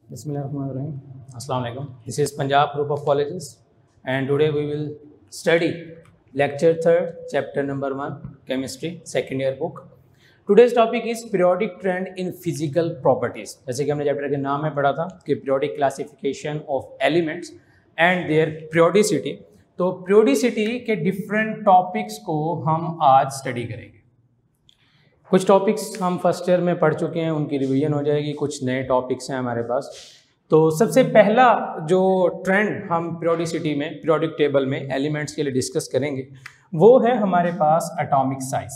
Bismillahirrahmanirrahim. Assalamu alaikum. This is Punjab Group of Colleges, and today we will study lecture 3rd, chapter number 1, chemistry, second year book. Today's topic is periodic trend in physical properties. जैसे कि हमने chapter के नाम में पढ़ा था कि periodic classification of elements and their periodicity. तो periodicity के different topics को हम आज study करेंगे. कुछ टॉपिक्स हम फर्स्ट ईयर में पढ़ चुके हैं, उनकी रिवीजन हो जाएगी. कुछ नए टॉपिक्स हैं हमारे पास. तो सबसे पहला जो ट्रेंड हम पीरियोडिसिटी में, पीरियोडिक टेबल में एलिमेंट्स के लिए डिस्कस करेंगे वो है हमारे पास एटॉमिक साइज.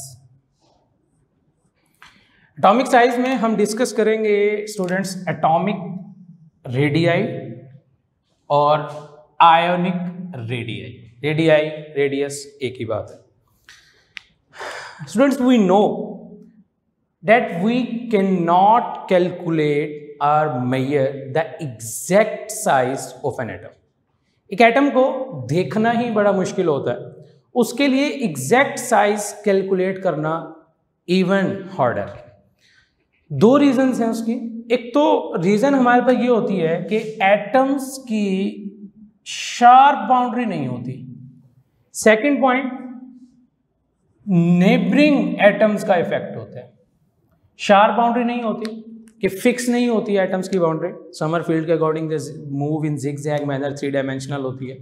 एटॉमिक साइज में हम डिस्कस करेंगे स्टूडेंट्स एटॉमिक रेडियाई और आयोनिक रेडियाई. रेडियाई रेडियस एक ही बात है. Students, we know that we cannot calculate or measure the exact size of an atom. एक एटम को देखना ही बड़ा मुश्किल होता है, उसके लिए एग्जैक्ट साइज कैलकुलेट करना इवन हार्डर. दो रीजंस हैं उसकी. एक तो रीजन हमारे पास ये होती है कि एटम्स की शार्प बाउंड्री नहीं होती. सेकंड पॉइंट, नेबरिंग एटम्स का इफेक्ट होता है. शार्प बाउंड्री नहीं होती कि फिक्स नहीं होती है एटम्स की बाउंड्री. समरफील्ड के according move in zigzag manner, 3 dimensional होती है.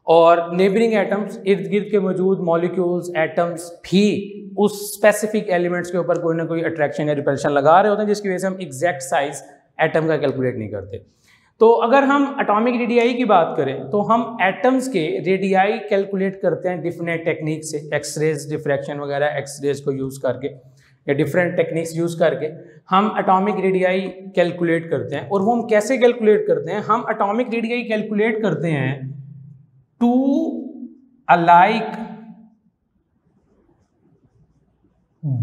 और नेबरिंग एटम्स, इर्द गिर्द के मौजूद मॉलिक्यूल्स, एटम्स भी उस स्पेसिफिक एलिमेंट्स के ऊपर कोई ना कोई अट्रैक्शन या रिपल्शन लगा रहे होते हैं, जिसकी वजह से हम एग्जैक्ट साइज एटम का कैलकुलेट नहीं करते. तो अगर हम एटॉमिक रेडियाई की बात करें तो हम एटम्स के रेडियाई कैलकुलेट करते हैं डिफरेंट टेक्निक से, एक्सरेज, डिफ्रैक्शन वगैरह एक्सरेज को यूज़ करके या डिफरेंट टेक्निक्स यूज़ करके हम एटॉमिक रेडियाई कैलकुलेट करते हैं. और वो हम कैसे कैलकुलेट करते हैं? हम एटॉमिक रेडियाई कैलकुलेट करते हैं टू अलाइक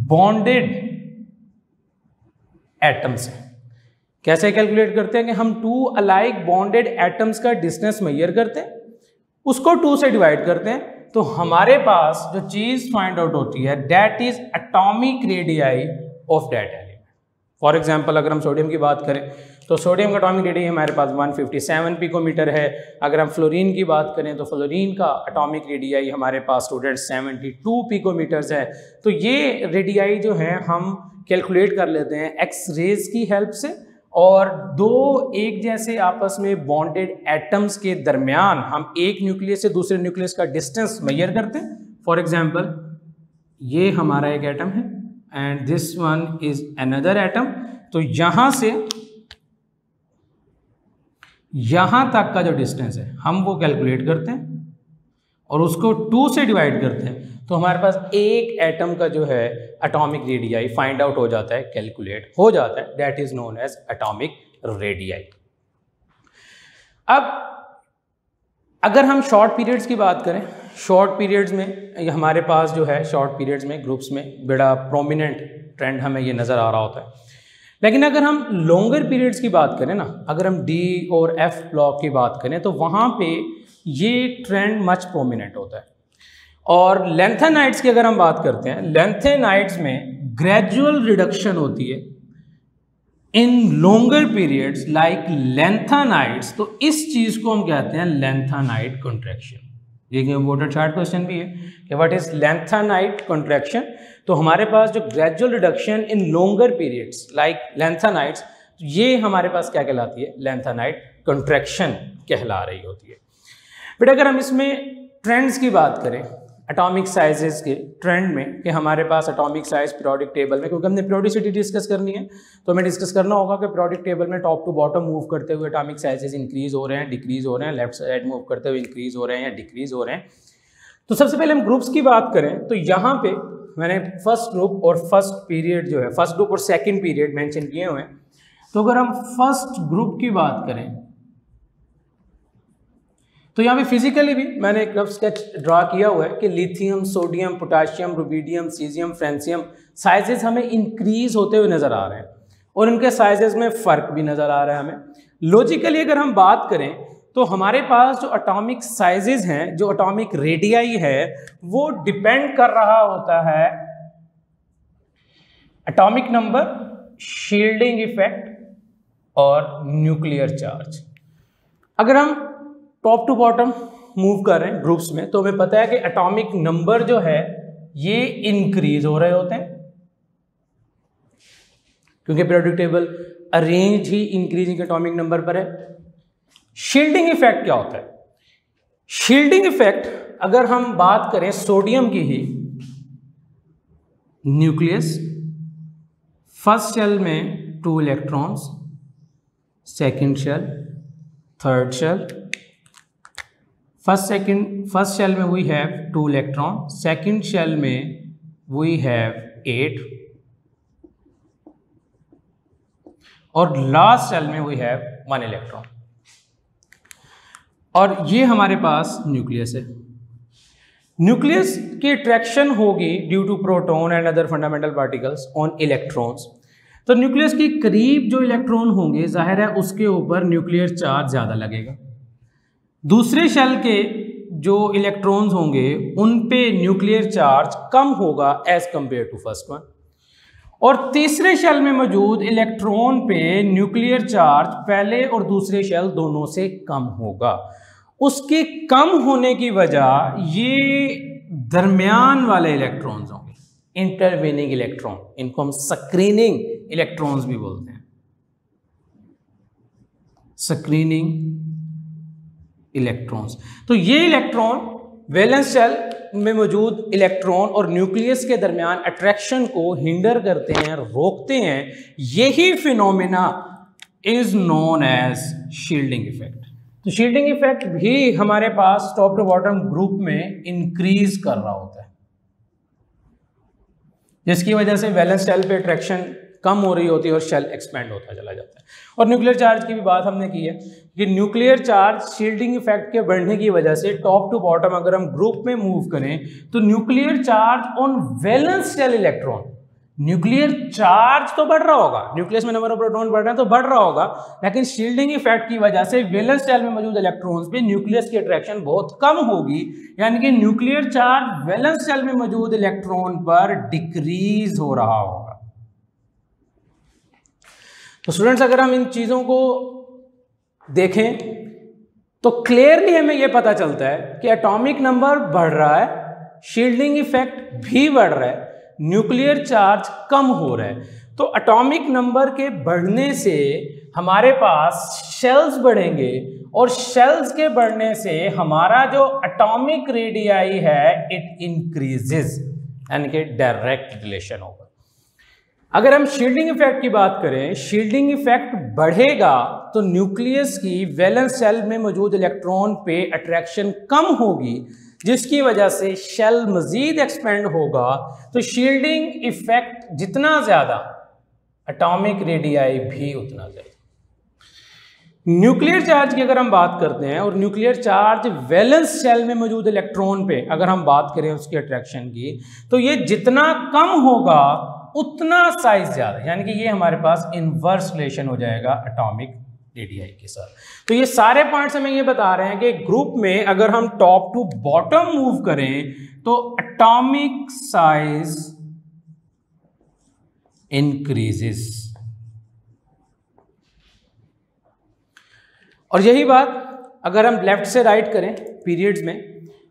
बॉन्डेड एटम्स. कैसे कैलकुलेट करते हैं कि हम टू अलाइक बॉन्डेड एटम्स का डिस्टेंस मेजर करते हैं, उसको 2 से डिवाइड करते हैं, तो हमारे पास जो चीज फाइंड आउट होती है that is atomic radii of that element. For example अगर हम सोडियम की बात करें तो सोडियम का एटॉमिक रेडियाई हमारे पास 157 पिकोमीटर है. अगर हम फ्लोरीन की बात करें तो फ्लोरीन का एटॉमिक रेडियाई हमारे पास स्टूडेंट 72 पिकोमीटर्स है. तो ये रेडियाई जो है हम कैलकुलेट कर लेते हैं एक्स रेज की हेल्प से, और दो एक जैसे आपस में बॉन्डेड एटम्स के दरमियान हम एक न्यूक्लियस से दूसरे न्यूक्लियस का डिस्टेंस मेजर करते हैं. फॉर एग्जांपल ये हमारा एक एटम है and this one is another atom. तो यहां से यहां तक का जो डिस्टेंस है हम वो कैलकुलेट करते हैं और उसको 2 से डिवाइड करते हैं, तो हमारे पास एक एटम का जो है एटॉमिक रेडियाई फाइंड आउट हो जाता है, कैलकुलेट हो जाता है. That is known as atomic radii. अब अगर हम शॉर्ट पीरियड्स की बात करें, शॉर्ट पीरियड्स में हमारे पास जो है शॉर्ट पीरियड्स में ग्रुप्स में बड़ा प्रोमिनेंट ट्रेंड हमें ये नज़र आ रहा होता है. लेकिन अगर हम लॉन्गर पीरियड्स की बात करें ना, अगर हम डी और एफ ब्लॉक की बात करें तो वहाँ पे ये ट्रेंड मच प्रोमिनेंट होता है. और लेंथेनाइड्स की अगर हम बात करते हैं, लेंथेनाइड्स में ग्रेजुअल रिडक्शन होती है इन लॉन्गर पीरियड्स लाइक लेंथेनाइड्स. तो इस चीज को हम कहते हैं लेंथेनाइड कॉन्ट्रैक्शन. ये इंपॉर्टेंट शार्ट क्वेश्चन भी है कि व्हाट इज लेंथेनाइड कॉन्ट्रैक्शन. तो हमारे पास जो gradual reduction in longer periods like lanthanides, ये हमारे पास क्या कहलाती है? लेंथेनाइड कॉन्ट्रैक्शन कहला रही होती है. बट अगर हम इसमें ट्रेंड्स की बात करें एटॉमिक साइजेस के ट्रेंड में, कि हमारे पास एटॉमिक साइज पीरियोडिक टेबल में, क्योंकि हमने पीरियोडिसिटी डिस्कस करनी है तो हमें डिस्कस करना होगा कि पीरियोडिक टेबल में टॉप टू बॉटम मूव करते हुए एटॉमिक साइजेस इंक्रीज हो रहे हैं, डिक्रीज हो रहे हैं, लेफ्ट साइड मूव करते हुए इंक्रीज हो रहे हैं या डिक्रीज हो रहे हैं. तो सबसे पहले हम ग्रुप्स की बात करें तो यहाँ पे मैंने फर्स्ट ग्रुप और फर्स्ट पीरियड जो है, फर्स्ट ग्रुप और सेकेंड पीरियड मैंशन किए हुए हैं. तो अगर हम फर्स्ट ग्रुप की बात करें तो यहाँ पे फिजिकली भी मैंने एक रफ स्केच ड्रा किया हुआ है कि lithium, sodium, potassium, rubidium, caesium, francium sizes हमें इंक्रीज होते हुए नजर आ रहे हैं और इनके साइजेस में फर्क भी नजर आ रहा है हमें. लॉजिकली अगर हम बात करें तो हमारे पास जो एटॉमिक साइजेस हैं, जो एटॉमिक रेडियाई है, वो डिपेंड कर रहा होता है एटॉमिक नंबर, शील्डिंग इफेक्ट और न्यूक्लियर चार्ज। अगर हम टॉप टू बॉटम मूव कर रहे हैं ग्रुप्स में तो हमें पता है कि एटॉमिक नंबर जो है ये इंक्रीज हो रहे होते हैं, क्योंकि पीरियोडिक टेबल अरेंज ही इंक्रीजिंग एटॉमिक नंबर पर है। शील्डिंग इफेक्ट क्या होता है? शील्डिंग इफेक्ट अगर हम बात करें सोडियम की ही, न्यूक्लियस, फर्स्ट शेल में 2 electrons, second shell, third shell, first shell में we have 2 electron, second shell में वी हैव 8 और लास्ट शेल में वी हैव 1 इलेक्ट्रॉन। और ये हमारे पास न्यूक्लियस है। न्यूक्लियस की अट्रैक्शन होगी due to proton and other fundamental particles on electrons. तो न्यूक्लियस के करीब जो इलेक्ट्रॉन होंगे जाहिर है उसके ऊपर न्यूक्लियर चार्ज ज़्यादा लगेगा। दूसरे शेल के जो इलेक्ट्रॉन्स होंगे उन पे न्यूक्लियर चार्ज कम होगा as compare to first one. और तीसरे शेल में मौजूद इलेक्ट्रॉन पे न्यूक्लियर चार्ज पहले और दूसरे शेल दोनों से कम होगा। उसके कम होने की वजह ये दरमियान वाले इलेक्ट्रॉन्स होंगे, इंटरवेनिंग इलेक्ट्रॉन, इनको हम स्क्रीनिंग इलेक्ट्रॉन्स भी बोलते हैं, स्क्रीनिंग इलेक्ट्रॉन्स। तो ये इलेक्ट्रॉन वैलेंस शेल में मौजूद इलेक्ट्रॉन और न्यूक्लियस के दरमियान अट्रैक्शन को हिंडर करते हैं, रोकते हैं। यही phenomena is known as shielding effect. तो शील्डिंग इफेक्ट भी हमारे पास टॉप टू बॉटम ग्रुप में इंक्रीज कर रहा होता है, जिसकी वजह से वैलेंस शेल पे अट्रैक्शन कम हो रही होती है और शेल एक्सपेंड होता चला जाता है। और न्यूक्लियर चार्ज की भी बात हमने की है कि न्यूक्लियर चार्ज शील्डिंग इफेक्ट के बढ़ने की वजह से टॉप टू बॉटम अगर हम ग्रुप में मूव करें तो nuclear charge on valence shell electron, nuclear charge तो बढ़ रहा होगा, न्यूक्लियस में नंबर ऑफ प्रोटॉन बढ़ रहे हैं तो बढ़ रहा होगा, लेकिन शील्डिंग इफेक्ट की वजह से वैलेंस शेल में मौजूद इलेक्ट्रॉन्स पे न्यूक्लियस की अट्रैक्शन बहुत कम होगी, यानी कि न्यूक्लियर चार्ज वैलेंस शेल में मौजूद इलेक्ट्रॉन पर डिक्रीज हो रहा होगा। तो स्टूडेंट्स अगर हम इन चीजों को देखें तो क्लियरली हमें यह पता चलता है कि एटॉमिक नंबर बढ़ रहा है, शील्डिंग इफेक्ट भी बढ़ रहा है, न्यूक्लियर चार्ज कम हो रहा है। तो एटॉमिक नंबर के बढ़ने से हमारे पास शेल्स बढ़ेंगे और शेल्स के बढ़ने से हमारा जो एटॉमिक रेडियाई है इट इंक्रीजेस, यानी कि डायरेक्ट रिलेशन होगा। अगर हम शील्डिंग इफेक्ट की बात करें, शील्डिंग इफेक्ट बढ़ेगा तो न्यूक्लियस की वैलेंस शेल में मौजूद इलेक्ट्रॉन पे अट्रैक्शन कम होगी, जिसकी वजह से शेल मजीद एक्सपेंड होगा। तो शील्डिंग इफेक्ट जितना ज्यादा, एटॉमिक रेडियाई भी उतना ज्यादा। न्यूक्लियर चार्ज की अगर हम बात करते हैं और न्यूक्लियर चार्ज वैलेंस शेल में मौजूद इलेक्ट्रॉन पे अगर हम बात करें उसकी अट्रैक्शन की, तो ये जितना कम होगा उतना साइज ज्यादा, यानी कि ये हमारे पास इनवर्स रिलेशन हो जाएगा एटॉमिक रेडियाई के साथ। तो ये सारे पॉइंट्स हमें ये बता रहे हैं कि ग्रुप में अगर हम टॉप टू बॉटम मूव करें तो एटॉमिक साइज इंक्रीजेस। और यही बात अगर हम लेफ्ट से राइट करें पीरियड्स में,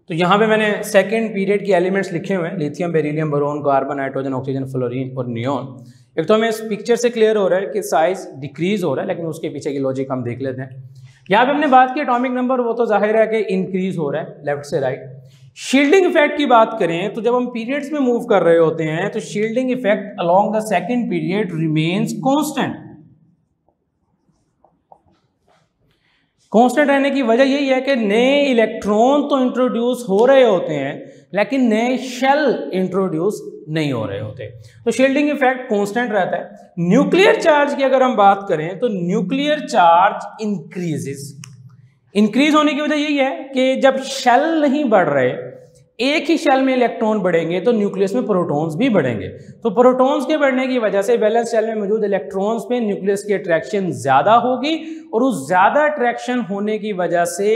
तो यहाँ पे मैंने सेकंड पीरियड की एलिमेंट्स लिखे हुए हैं, lithium, beryllium, boron, carbon, nitrogen, oxygen, fluorine और नियोन। एक तो हमें इस पिक्चर से क्लियर हो रहा है कि साइज डिक्रीज हो रहा है, लेकिन उसके पीछे की लॉजिक हम देख लेते हैं। यहाँ पे हमने बात की एटॉमिक नंबर, वो तो जाहिर है कि इंक्रीज हो रहा है लेफ्ट से राइट। शील्डिंग इफेक्ट की बात करें तो जब हम पीरियड्स में मूव कर रहे होते हैं तो shielding effect along the second period remains constant. Constant रहने की वजह यही है कि नए इलेक्ट्रॉन तो इंट्रोड्यूस हो रहे होते हैं लेकिन नए शेल इंट्रोड्यूस नहीं हो रहे होते, तो शील्डिंग इफेक्ट कांस्टेंट रहता है। न्यूक्लियर चार्ज की अगर हम बात करें तो न्यूक्लियर चार्ज इंक्रीज होने की वजह यही है कि जब शेल नहीं बढ़ रहे, एक ही शेल में इलेक्ट्रॉन बढ़ेंगे तो न्यूक्लियस में प्रोटॉन्स भी बढ़ेंगे। तो प्रोटॉन्स के बढ़ने की वजह से वैलेंस शेल में मौजूद इलेक्ट्रॉन्स पे न्यूक्लियस की अट्रैक्शन ज्यादा होगी और उस ज्यादा अट्रैक्शन होने की वजह से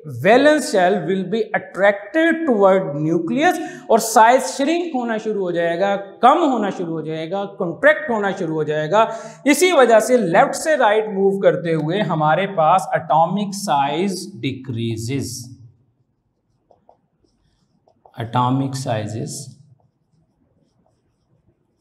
valence shell will be attracted toward nucleus और साइज श्रिंक होना शुरू हो जाएगा, कम होना शुरू हो जाएगा, कॉन्ट्रैक्ट होना शुरू हो जाएगा। इसी वजह से लेफ्ट से राइट मूव करते हुए हमारे पास atomic size decreases, atomic sizes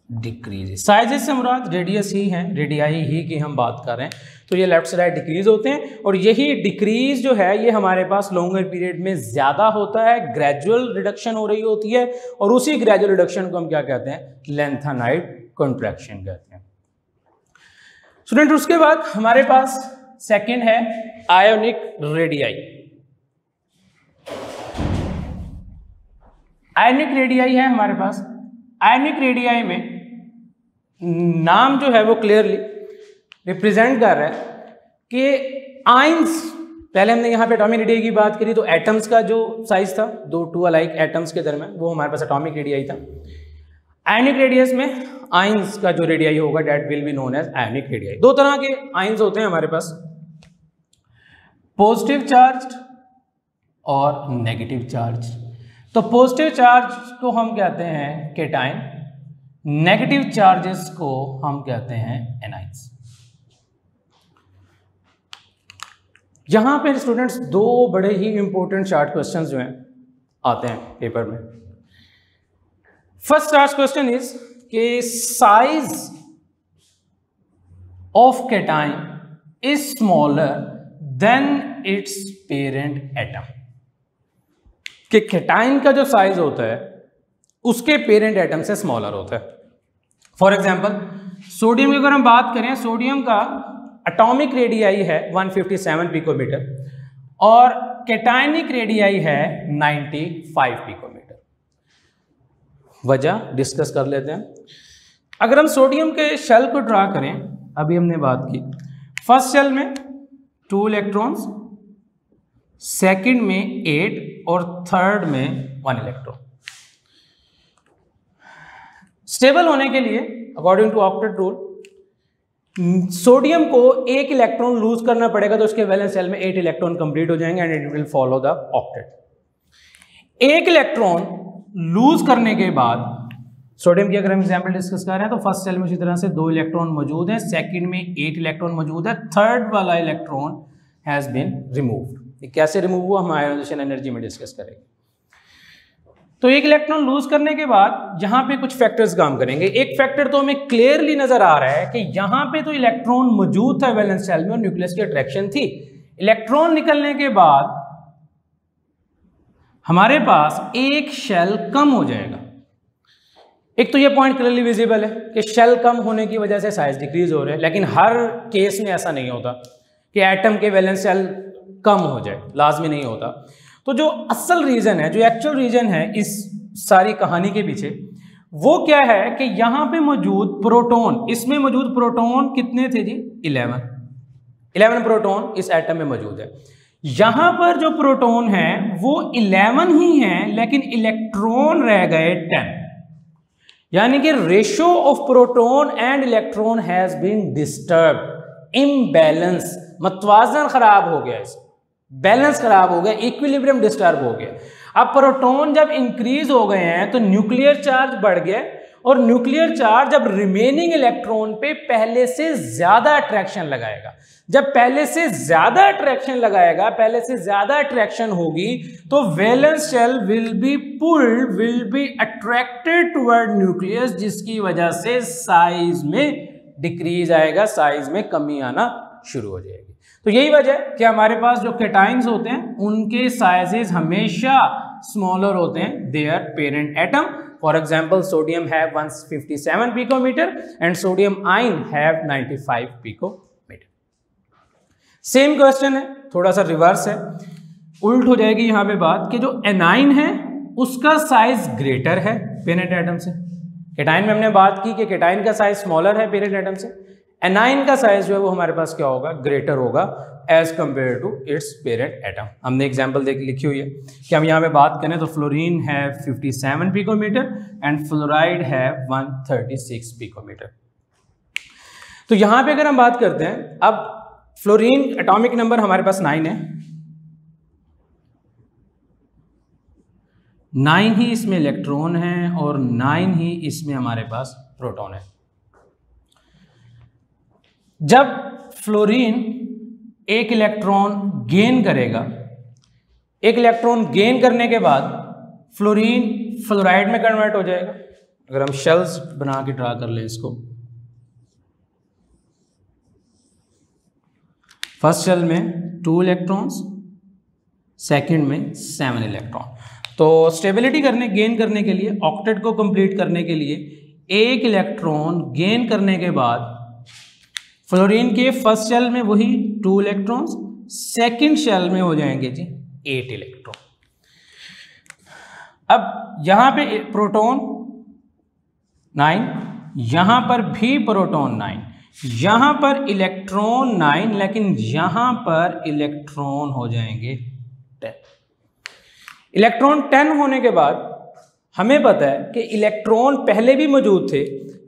decrease. Sizes से मुराद रेडियस ही है, रेडियाई ही की हम बात कर रहे हैं। तो ये लेफ्ट से राइट डिक्रीज होते हैं और यही डिक्रीज जो है ये हमारे पास लॉन्गर पीरियड में ज्यादा होता है, ग्रेजुअल रिडक्शन हो रही होती है और उसी ग्रेजुअल रिडक्शन को हम क्या कहते हैं, लेंथेनाइड कॉन्ट्रैक्शन कहते हैं। स्टूडेंट उसके बाद हमारे पास सेकंड है आयोनिक रेडियाई। आयोनिक रेडियाई है हमारे पास। आयोनिक रेडियाई में नाम जो है वो क्लियरली रिप्रेजेंट कर रहा है कि आयंस, पहले हमने यहाँ पे एटॉमिक रेडियाई की बात करी तो एटम्स का जो साइज था दो टू अलाइक एटम्स के दरमियान वो हमारे पास एटॉमिक रेडियाई था। आयोनिक रेडियस में आयंस का जो रेडियाई होगा that will be known as ionic radii. दो तरह के आयंस होते हैं हमारे पास, पॉजिटिव चार्ज और नेगेटिव चार्ज। तो पॉजिटिव चार्ज को हम कहते हैं केटाइन, नेगेटिव चार्जेस को हम कहते हैं एनाइंस। यहां पे स्टूडेंट्स दो बड़े ही इंपॉर्टेंट शार्ट क्वेश्चंस जो हैं आते हैं पेपर में। फर्स्ट शार्ट क्वेश्चन इज कि size of cation is smaller than it's parent atom, कि केटाइन का जो साइज होता है उसके पेरेंट एटम से स्मॉलर होता है। फॉर एग्जांपल सोडियम की अगर हम बात करें, सोडियम का एटॉमिक रेडियाई है 157 पिकोमीटर और केटाइनिक रेडियाई है 95 पिकोमीटर। वजह डिस्कस कर लेते हैं। अगर हम सोडियम के शेल को ड्रा करें, अभी हमने बात की फर्स्ट शेल में 2 इलेक्ट्रॉन्स, सेकंड में 8 और थर्ड में 1 इलेक्ट्रॉन। स्टेबल होने के लिए according to octet rule sodium को 1 इलेक्ट्रॉन लूज करना पड़ेगा तो उसके वैलेंस शेल में 8 इलेक्ट्रॉन कंप्लीट हो जाएंगे and it will follow the octet. 1 electron lose करने के बाद सोडियम की अगर हम एग्जांपल डिस्कस कर रहे हैं तो फर्स्ट शेल में उसी तरह से 2 इलेक्ट्रॉन मौजूद है, सेकंड में 8 इलेक्ट्रॉन मौजूद है, थर्ड वाला इलेक्ट्रॉन हैज बीन रिमूव्ड। कैसे रिमूव हुआ हम आयोनाइजेशन एनर्जी में डिस्कस करेंगे। तो 1 इलेक्ट्रॉन लूज करने के बाद यहां पे कुछ फैक्टर्स काम करेंगे। एक फैक्टर तो हमें क्लियरली नजर आ रहा है कि यहां पे तो इलेक्ट्रॉन मौजूद था वैलेंस शेल में और न्यूक्लियस की अट्रैक्शन थी। इलेक्ट्रॉन निकलने के बाद हमारे पास एक शेल कम हो जाएगा। एक तो ये पॉइंट क्लियरली विजिबल है कि शेल कम होने की वजह से साइज डिक्रीज हो रहा है, लेकिन हर केस में ऐसा नहीं होता कि एटम के वैलेंस शेल कम हो जाए, लाजमी नहीं होता। तो जो असल रीजन है, जो एक्चुअल रीजन है इस सारी कहानी के पीछे, वो क्या है कि यहां पे मौजूद प्रोटॉन, इसमें मौजूद प्रोटॉन कितने थे जी? 11 प्रोटॉन इस एटम में मौजूद है। यहां पर जो प्रोटॉन है वो 11 ही है, लेकिन इलेक्ट्रॉन रह गए 10, यानी कि ratio of proton and electron has been disturbed, imbalance, मतवाजन खराब हो गया, बैलेंस खराब हो गया, इक्विलिब्रियम डिस्टर्ब हो गया। अब प्रोटॉन जब इंक्रीज हो गए हैं तो न्यूक्लियर चार्ज बढ़ गया और न्यूक्लियर चार्ज जब रिमेनिंग इलेक्ट्रॉन पे पहले से ज्यादा अट्रैक्शन लगाएगा, जब पहले से ज्यादा अट्रैक्शन लगाएगा, पहले से ज्यादा अट्रैक्शन होगी तो valence shell will be pulled, will be attracted toward nucleus, जिसकी वजह से साइज में डिक्रीज आएगा, साइज में कमी आना शुरू हो जाएगी। तो यही वजह है कि हमारे पास जो केटाइंस होते हैं उनके साइजेस हमेशा स्मॉलर होते हैं their parent atom. For example sodium have 157 picometer and sodium ion have 95 picometer. Same question है, थोड़ा सा रिवर्स है, उल्ट हो जाएगी यहां पे बात कि जो एनाइन है उसका साइज ग्रेटर है पेरेंट एटम से। केटाइन में हमने बात की कि केटाइन का साइज स्मॉलर है पेरेंट एटम से, एनाइन का साइज जो है वो हमारे पास क्या होगा? ग्रेटर होगा as compare to its parent atom. हमने एग्जांपल देख लिखी हुई है कि हम यहाँ पे बात करें तो फ्लोरीन है 57 पिकोमीटर एंड फ्लोराइड है 136 पिकोमीटर। तो यहाँ पे अगर हम बात करते हैं, अब फ्लोरीन एटॉमिक नंबर हमारे पास 9 है, 9 ही इसमें इलेक्ट्रॉन है और 9 ही इसमें हमारे पास प्रोटॉन है। जब फ्लोरीन एक इलेक्ट्रॉन गेन करेगा, एक इलेक्ट्रॉन गेन करने के बाद फ्लोरीन फ्लोराइड में कन्वर्ट हो जाएगा। अगर हम शेल्स बना के ड्रा कर लें इसको, फर्स्ट शेल में 2 इलेक्ट्रॉन्स, सेकंड में 7 इलेक्ट्रॉन। तो स्टेबिलिटी गेन करने के लिए, ऑक्टेट को कंप्लीट करने के लिए एक इलेक्ट्रॉन गेन करने के बाद फ्लोरीन के फर्स्ट शेल में वही 2 इलेक्ट्रॉन्स, सेकंड शेल में हो जाएंगे जी 8 इलेक्ट्रॉन। अब यहां पे प्रोटॉन 9, यहां पर भी प्रोटॉन 9, यहां पर इलेक्ट्रॉन 9, लेकिन यहां पर इलेक्ट्रॉन हो जाएंगे 10। इलेक्ट्रॉन 10 होने के बाद हमें पता है कि इलेक्ट्रॉन पहले भी मौजूद थे।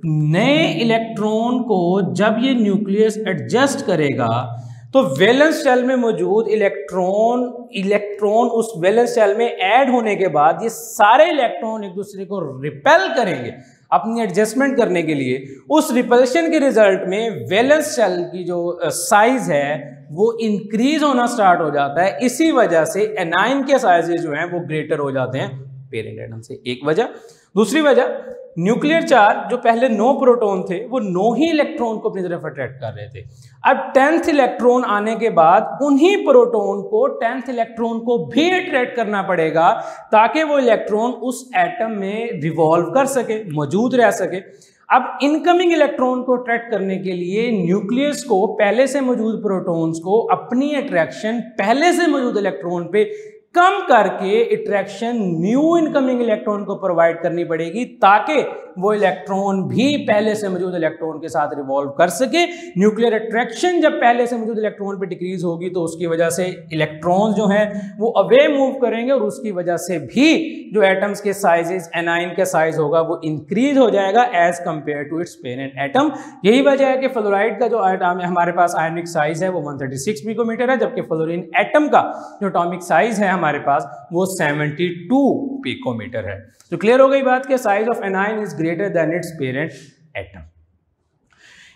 नए इलेक्ट्रॉन को जब ये न्यूक्लियस एडजस्ट करेगा तो वैलेंस शेल में मौजूद इलेक्ट्रॉन उस वैलेंस शेल में ऐड होने के बाद ये सारे इलेक्ट्रॉन एक दूसरे को रिपेल करेंगे अपनी एडजस्टमेंट करने के लिए। उस रिपल्शन के रिजल्ट में वैलेंस शेल की जो साइज है वो इंक्रीज होना स्टार्ट हो जाता है। इसी वजह से एनाइन के साइजेस जो हैं वो ग्रेटर हो जाते हैं पेरेंट एटम से, एक वजह। दूसरी वजह, न्यूक्लियर चार्ज जो पहले 9 प्रोटॉन थे वो 9 ही इलेक्ट्रॉन को अपनी तरफ अट्रैक्ट कर रहे थे। अब 10th इलेक्ट्रॉन आने के बाद उन्हीं प्रोटॉन को 10th इलेक्ट्रॉन को भी अट्रैक्ट करना पड़ेगा ताकि वो इलेक्ट्रॉन उस एटम में रिवॉल्व कर सके, मौजूद रह सके। अब इनकमिंग इलेक्ट्रॉन को अट्रैक्ट करने के लिए न्यूक्लियस को पहले से मौजूद प्रोटॉन्स को अपनी अट्रैक्शन पहले से मौजूद इलेक्ट्रॉन पे कम करके अट्रैक्शन न्यू इनकमिंग इलेक्ट्रॉन को प्रोवाइड करनी पड़ेगी ताकि वो इलेक्ट्रॉन भी पहले से मौजूद इलेक्ट्रॉन के साथ रिवॉल्व कर सके। न्यूक्लियर अट्रैक्शन जब पहले से मौजूद इलेक्ट्रॉन पे डिक्रीज होगी तो उसकी वजह से इलेक्ट्रॉन जो हैं वो अवे मूव करेंगे और उसकी वजह से भी जो एटम्स के साइजेस, एनाइन का साइज होगा वो इंक्रीज हो जाएगा as compare to its parent atom. यही वजह है कि फ्लोराइड का जो एटम हमारे पास आयनिक साइज है वो 136 पिकोमीटर है, जबकि फ्लोरीन एटम का जो एटॉमिक साइज है हमारे पास वो 72 पिकोमीटर है। तो क्लियर हो गई बात कि size of anion is greater than it's parent atom.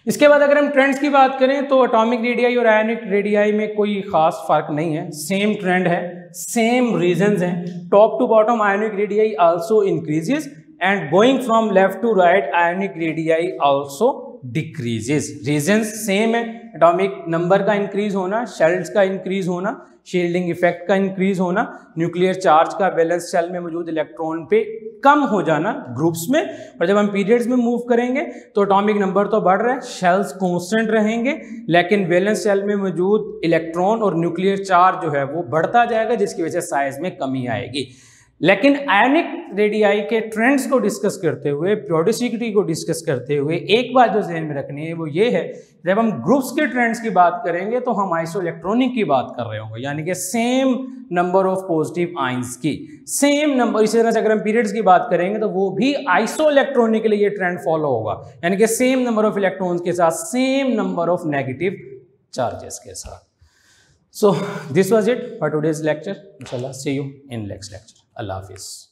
इसके बाद अगर हम ट्रेंड्स की बात करें तो एटॉमिक रेडियाई और आयनिक रेडियाई में कोई खास फर्क नहीं है, सेम ट्रेंड है, सेम रीजंस हैं। Top to bottom ionic radii also increases and going from left to right ionic radii also decreases. Reasons same है, एटॉमिक नंबर का इंक्रीज होना, शेल्स का इंक्रीज होना, शील्डिंग इफेक्ट का इंक्रीज होना, nuclear charge का valence shell में मौजूद इलेक्ट्रॉन पे कम हो जाना ग्रुप्स में। और जब हम पीरियड्स में मूव करेंगे तो एटॉमिक नंबर तो बढ़ रहा है, शेल्स कांस्टेंट रहेंगे, लेकिन वैलेंस शेल में मौजूद इलेक्ट्रॉन और न्यूक्लियर चार्ज जो है वो बढ़ता जाएगा जिसकी वजह से साइज में कमी आएगी। लेकिन आयनिक रेडियाई के ट्रेंड्स को डिस्कस करते हुए, पीरियोडिसिटी को डिस्कस करते हुए एक बात जो ज़हन में रखनी है वो ये है, जब हम ग्रुप्स के ट्रेंड्स की बात करेंगे तो हम आइसोइलेक्ट्रॉनिक की बात कर रहे होंगे, यानी कि same number of positive ions की, सेम नंबर। इसी तरह से अगर हम पीरियड्स की बात करेंगे तो वो भी आइसोइलेक्ट्रॉनिक के लिए ये ट्रेंड फॉलो होगा, यानी कि सेम नंबर ऑफ इलेक्ट्रॉन्स के साथ same number of negative charges के साथ। So this was it for today's lecture. Inshallah, see you in next lecture. Allah Hafiz.